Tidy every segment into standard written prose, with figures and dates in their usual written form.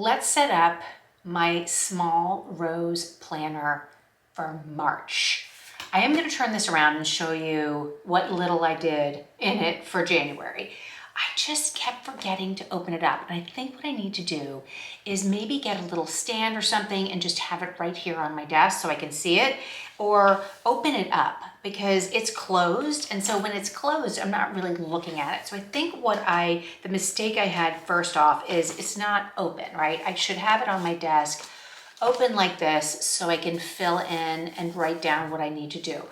let's set up my small rose planner for March. I am going to turn this around and show you what little I did in it for January. I just kept forgetting to open it up. And I think what I need to do is maybe get a little stand or something and just have it right here on my desk so I can see it, or open it up because it's closed. And so when it's closed, I'm not really looking at it. So I think the mistake I had first off is it's not open, right? I should have it on my desk open like this so I can fill in and write down what I need to do.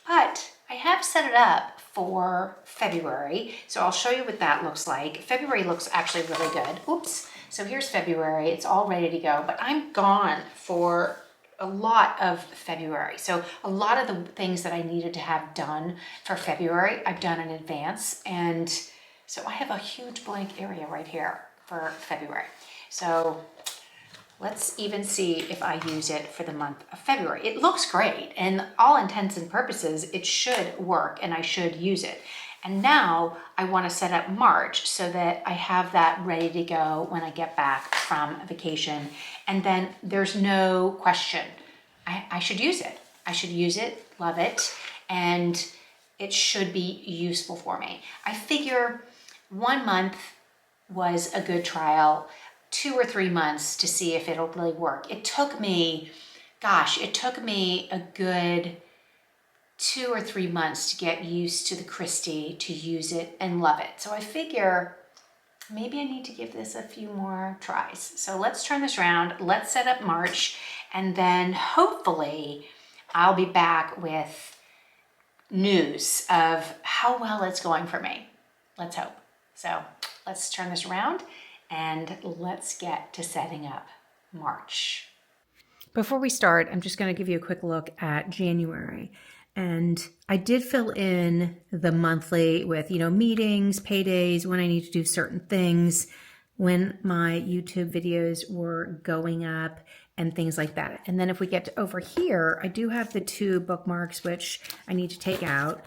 But I have set it up for February, so I'll show you what that looks like. February looks actually really good. Oops. So here's February. It's all ready to go, but I'm gone for a lot of February. So a lot of the things that I needed to have done for February, I've done in advance. And so I have a huge blank area right here for February. So let's even see if I use it for the month of February. It looks great, and all intents and purposes, it should work and I should use it. And now I want to set up March so that I have that ready to go when I get back from vacation. And then there's no question. I should use it. I should use it, love it, and it should be useful for me. I figure 1 month was a good trial, 2 or 3 months to see if it'll really work. It took me a good 2 or 3 months to get used to the Christie, to use it and love it. So I figure maybe I need to give this a few more tries. So let's turn this around. Let's set up March, and then hopefully I'll be back with news of how well it's going for me. Let's hope. So let's turn this around and let's get to setting up March. Before we start, I'm just going to give you a quick look at January. And I did fill in the monthly with, meetings, paydays, when I need to do certain things, when my YouTube videos were going up and things like that. And then if we get to over here, I do have the 2 bookmarks, which I need to take out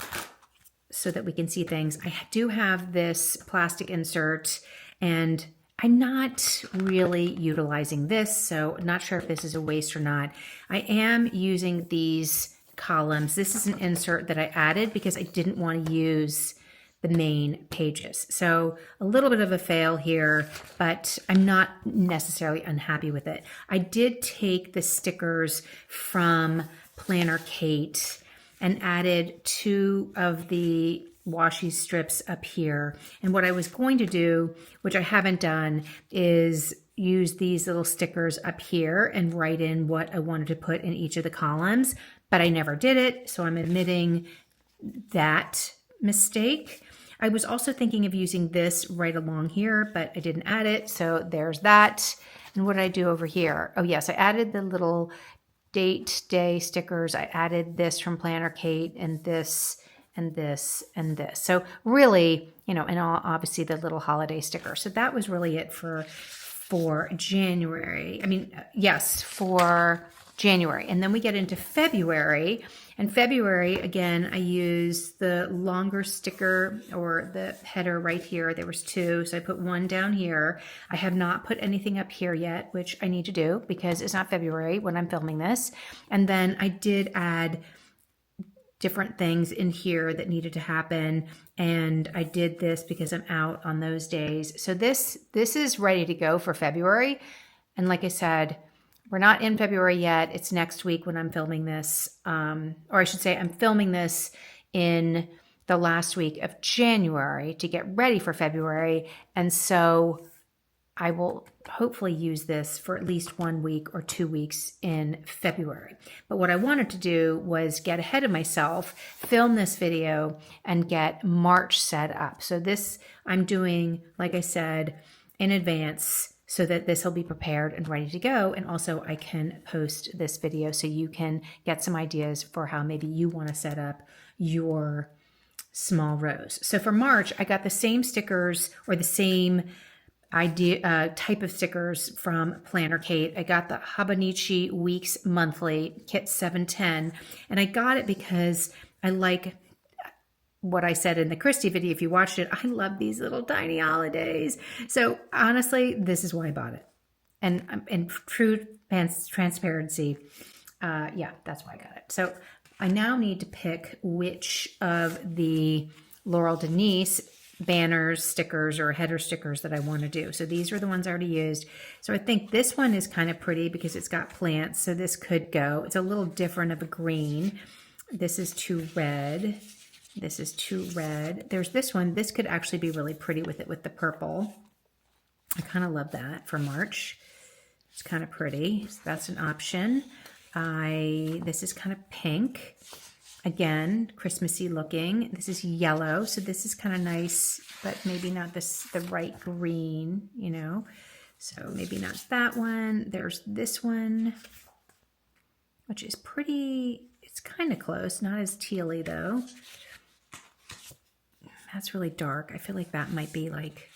so that we can see things. I do have this plastic insert, and I'm not really utilizing this, so not sure if this is a waste or not. I am using these columns. This is an insert that I added because I didn't want to use the main pages. So a little bit of a fail here, but I'm not necessarily unhappy with it. I did take the stickers from Planner Kate and added 2 of the washi strips up here. And what I was going to do, which I haven't done, is use these little stickers up here and write in what I wanted to put in each of the columns, but I never did it. So I'm admitting that mistake. I was also thinking of using this right along here, but I didn't add it. So there's that. And what did I do over here? Oh yes, I added the little date day stickers. I added this from Planner Kate, and this and this and this. So really, and obviously the little holiday sticker. So that was really it for January. For January. And then we get into February. And February, again, I use the longer sticker or the header right here. There was 2, so I put 1 down here. I have not put anything up here yet, which I need to do because it's not February when I'm filming this. And then I did add different things in here that needed to happen. And I did this because I'm out on those days. So this is ready to go for February. And like I said, we're not in February yet. It's next week when I'm filming this. Or I should say I'm filming this in the last week of January to get ready for February. And so I will hopefully use this for at least 1 week or 2 weeks in February. But what I wanted to do was get ahead of myself, film this video, and get March set up. So this I'm doing, like I said, in advance so that this will be prepared and ready to go. And also I can post this video so you can get some ideas for how maybe you want to set up your small rose. So for March, I got the same stickers or the same type of stickers from Planner Kate. I got the Hobonichi Weeks Monthly Kit 710, and I got it because I like what I said in the Christie video. If you watched it, I love these little tiny holidays. So honestly, this is why I bought it. and true transparency. Yeah, that's why I got it. So I now need to pick which of the Laurel Denise banners, stickers, or header stickers that I want to do. So these are the ones I already used. So I think this one is kind of pretty because it's got plants. So this could go. It's a little different of a green. This is too red. This is too red. There's this one. This could actually be really pretty with it with the purple. I kind of love that for March. It's kind of pretty. So that's an option. This is kind of pink. Again, Christmassy looking. This is yellow, so this is kind of nice, but maybe not the right green, you know. So maybe not that one. There's this one, which is pretty. It's kind of close, not as tealy though. That's really dark. I feel like that might be like,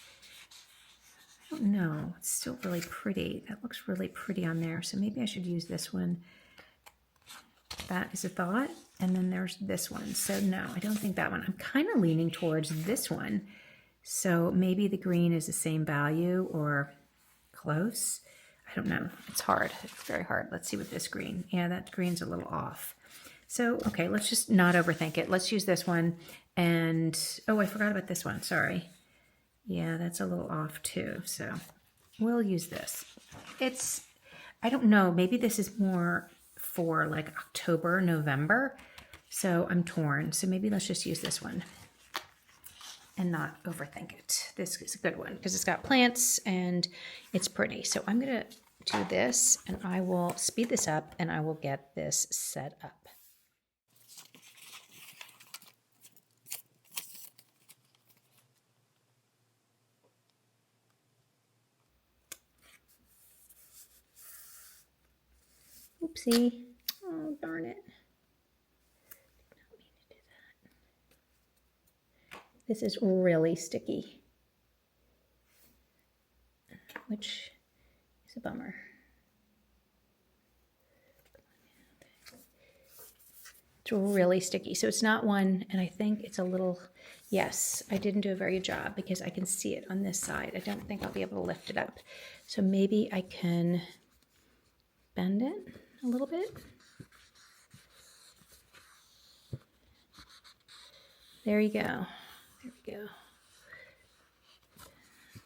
I don't know. It's still really pretty. That looks really pretty on there. So maybe I should use this one. That is a thought. And then there's this one. So no, I don't think that one. I'm kind of leaning towards this one. So maybe the green is the same value or close. I don't know. It's hard. It's very hard. Let's see with this green. Yeah, that green's a little off. So, okay, let's just not overthink it. Let's use this one. And, oh, I forgot about this one. Sorry. Yeah, that's a little off too. So we'll use this. I don't know. Maybe this is more for like October, November. So I'm torn. So maybe let's just use this one and not overthink it. This is a good one because it's got plants and it's pretty. So I'm going to do this and I will speed this up and I will get this set up. Oopsie. Oh, darn it. This is really sticky, which is a bummer. It's really sticky. So it's not one, and I think it's a little, yes, I didn't do a very good job because I can see it on this side. I don't think I'll be able to lift it up. So maybe I can bend it a little bit. There you go. There we go.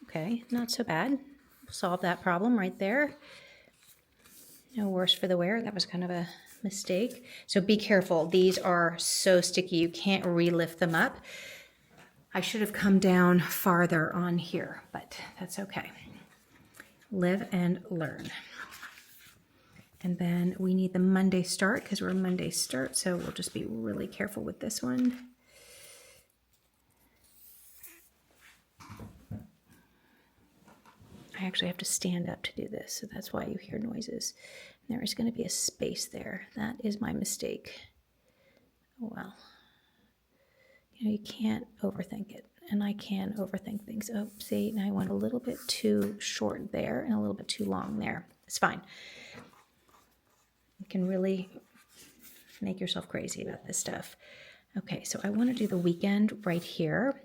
Okay, not so bad. Solve that problem right there. No worse for the wear. That was kind of a mistake. So be careful. These are so sticky. You can't re-lift them up. I should have come down farther on here, but that's okay. Live and learn. And then we need the Monday start because we're a Monday start. So we'll just be really careful with this one. I actually have to stand up to do this, so that's why you hear noises. There is going to be a space there. That is my mistake. Oh, well. You know, you can't overthink it, and I can overthink things. Oh, see, now I went a little bit too short there and a little bit too long there. It's fine. You can really make yourself crazy about this stuff. Okay, so I want to do the weekend right here,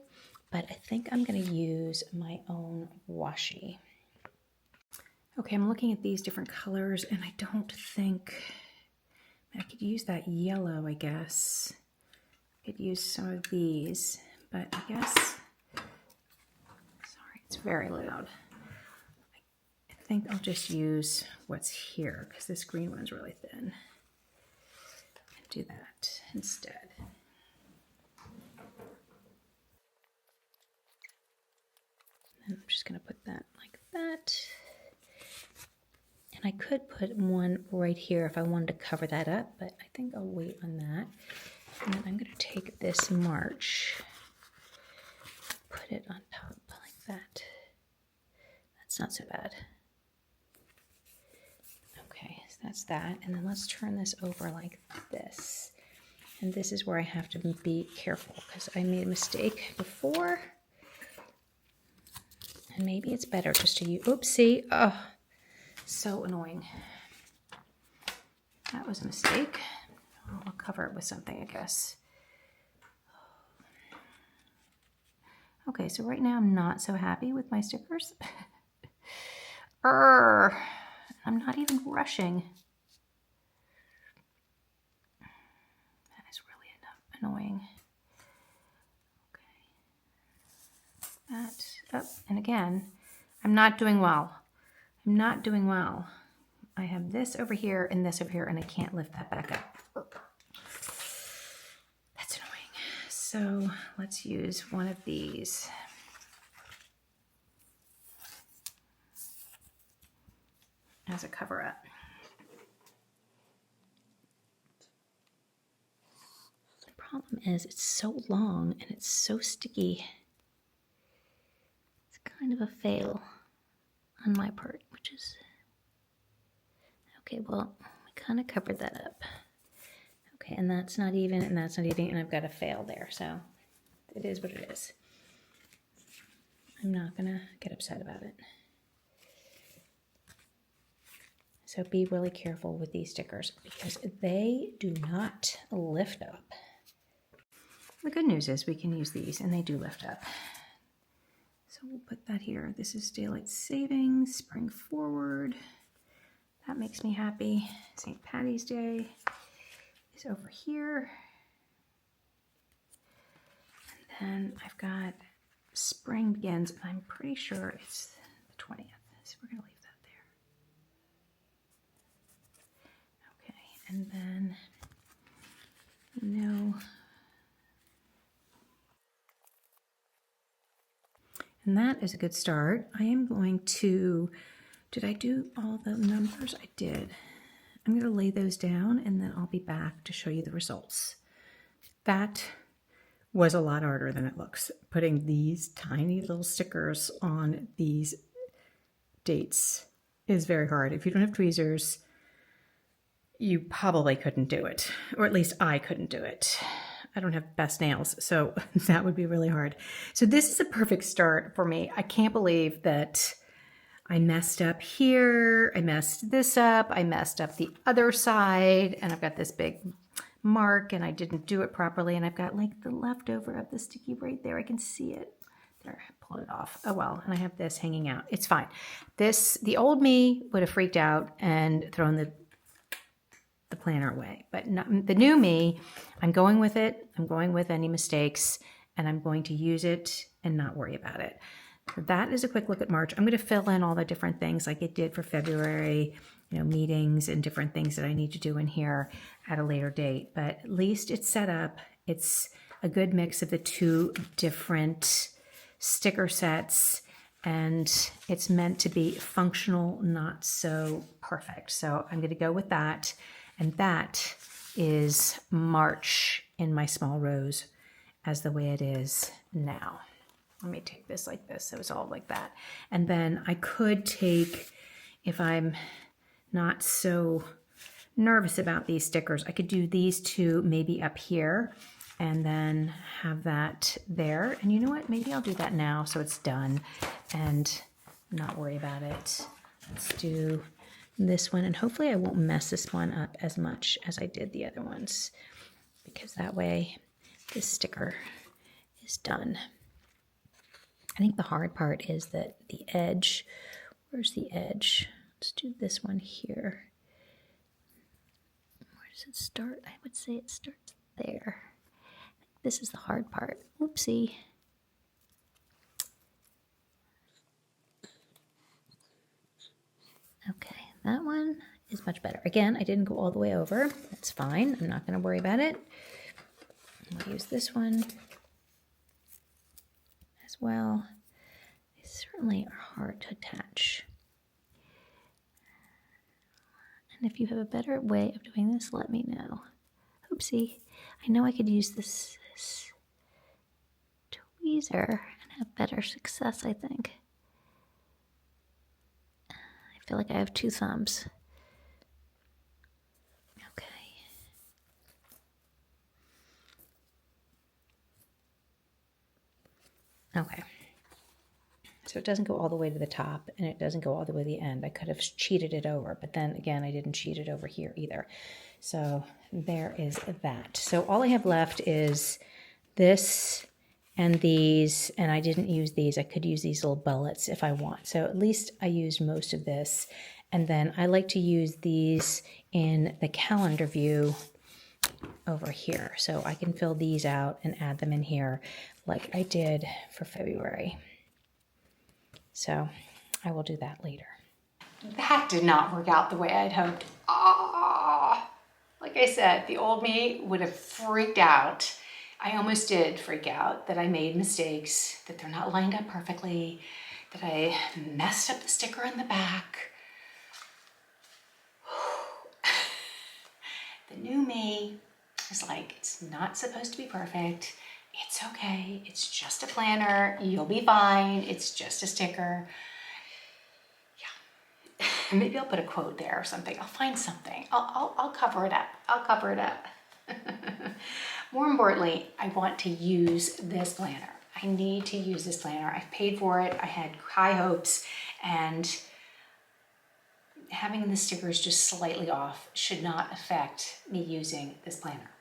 but I think I'm going to use my own washi. Okay, I'm looking at these different colors and I don't think I could use that yellow, I guess. I could use some of these, but I guess, sorry, it's very loud. I think I'll just use what's here because this green one's really thin. Do that instead. And I'm just gonna put that like that. And I could put one right here if I wanted to cover that up, but I think I'll wait on that. And then I'm going to take this March, put it on top like that. That's not so bad. Okay, so that's that. And then let's turn this over like this. And this is where I have to be careful because I made a mistake before. And maybe it's better just to use, oopsie, oh. So annoying. That was a mistake. I'll cover it with something, I guess. Okay, so right now I'm not so happy with my stickers. I'm not even rushing. That is really annoying. Okay. That up. And again, I'm not doing well. I'm not doing well. I have this over here and this over here, and I can't lift that back up. That's annoying. So let's use one of these. As a cover up. The problem is it's so long and it's so sticky. It's kind of a fail on my part, which is, okay, well, I kind of covered that up. Okay, and that's not even, and that's not even, and I've got a fail there, so it is what it is. I'm not gonna get upset about it. So be really careful with these stickers because they do not lift up. The good news is we can use these and they do lift up. So we'll put that here. This is daylight savings, spring forward. That makes me happy. St. Patty's Day is over here. And then I've got spring begins, and I'm pretty sure it's the 20th. So we're gonna leave that there. Okay, and then, and that is a good start. I am going to, did I do all the numbers? I did. I'm going to lay those down and then I'll be back to show you the results. That was a lot harder than it looks. Putting these tiny little stickers on these dates is very hard. If you don't have tweezers, you probably couldn't do it, or at least I couldn't do it. I don't have best nails, so that would be really hard. So this is a perfect start for me. I can't believe that I messed up here. I messed this up. I messed up the other side, and I've got this big mark, and I didn't do it properly, and I've got like the leftover of the sticky right there. I can see it. There, pull it off. Oh well, and I have this hanging out. It's fine. The old me would have freaked out and thrown the planner away, but not, the new me, I'm going with it. I'm going with any mistakes, and I'm going to use it and not worry about it. So that is a quick look at March. I'm going to fill in all the different things like it did for February, meetings and different things that I need to do in here at a later date, but at least it's set up. It's a good mix of the two different sticker sets, and it's meant to be functional, not so perfect. So I'm going to go with that. And that is March in my small rose as the way it is now. Let me take this like this so it's all like that. And then I could take, if I'm not so nervous about these stickers, I could do these two maybe up here and then have that there. And you know what? Maybe I'll do that now so it's done and not worry about it. Let's do this one, and hopefully I won't mess this one up as much as I did the other ones, because that way this sticker is done. I think the hard part is that the edge, where's the edge? Let's do this one here. Where does it start? I would say it starts there. This is the hard part. Oopsie. Okay, that one is much better. Again, I didn't go all the way over. That's fine. I'm not going to worry about it. I'll use this one as well. They certainly are hard to attach. And if you have a better way of doing this, let me know. Oopsie. I know I could use this tweezer and have better success, I think. I feel like I have two thumbs. Okay. So it doesn't go all the way to the top, and it doesn't go all the way to the end. I could have cheated it over, but then again, I didn't cheat it over here either. So there is that. So all I have left is this And these, and I didn't use these. I could use these little bullets if I want. So at least I used most of this. And then I like to use these in the calendar view over here. So I can fill these out and add them in here like I did for February. So I will do that later. That did not work out the way I'd hoped. Ah, like I said, the old me would have freaked out. I almost did freak out that I made mistakes, that they're not lined up perfectly, that I messed up the sticker in the back. The new me is like, it's not supposed to be perfect. It's okay. It's just a planner. You'll be fine. It's just a sticker. Yeah. Maybe I'll put a quote there or something. I'll find something. I'll cover it up. I'll cover it up. More importantly, I want to use this planner. I need to use this planner. I've paid for it. I had high hopes, and having the stickers just slightly off should not affect me using this planner.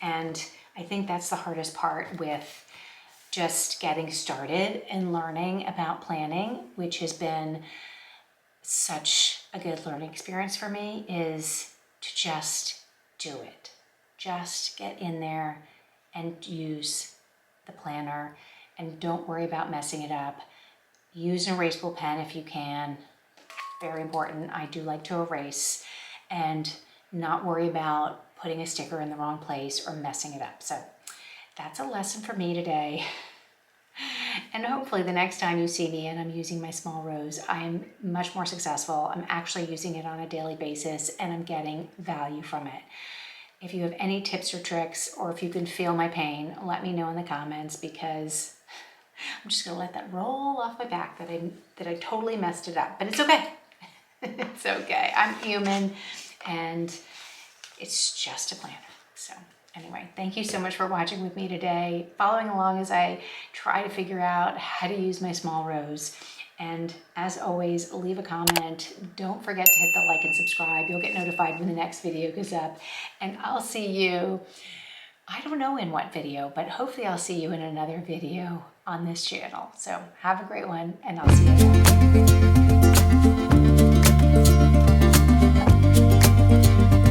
And I think that's the hardest part with just getting started and learning about planning, which has been such a good learning experience for me, is to just do it. Just get in there and use the planner, and don't worry about messing it up. Use an erasable pen if you can. Very important. I do like to erase, and not worry about putting a sticker in the wrong place or messing it up. So that's a lesson for me today. And hopefully the next time you see me and I'm using my small rose, I'm much more successful. I'm actually using it on a daily basis and I'm getting value from it. If you have any tips or tricks, or if you can feel my pain, let me know in the comments, because I'm just gonna let that roll off my back that I totally messed it up, but it's okay. It's okay. I'm human, and it's just a planner. So anyway, thank you so much for watching with me today, following along as I try to figure out how to use my small rose. And as always, leave a comment. Don't forget to hit the like and subscribe. You'll get notified when the next video goes up. And I'll see you, I don't know in what video, but hopefully I'll see you in another video on this channel. So have a great one, and I'll see you then.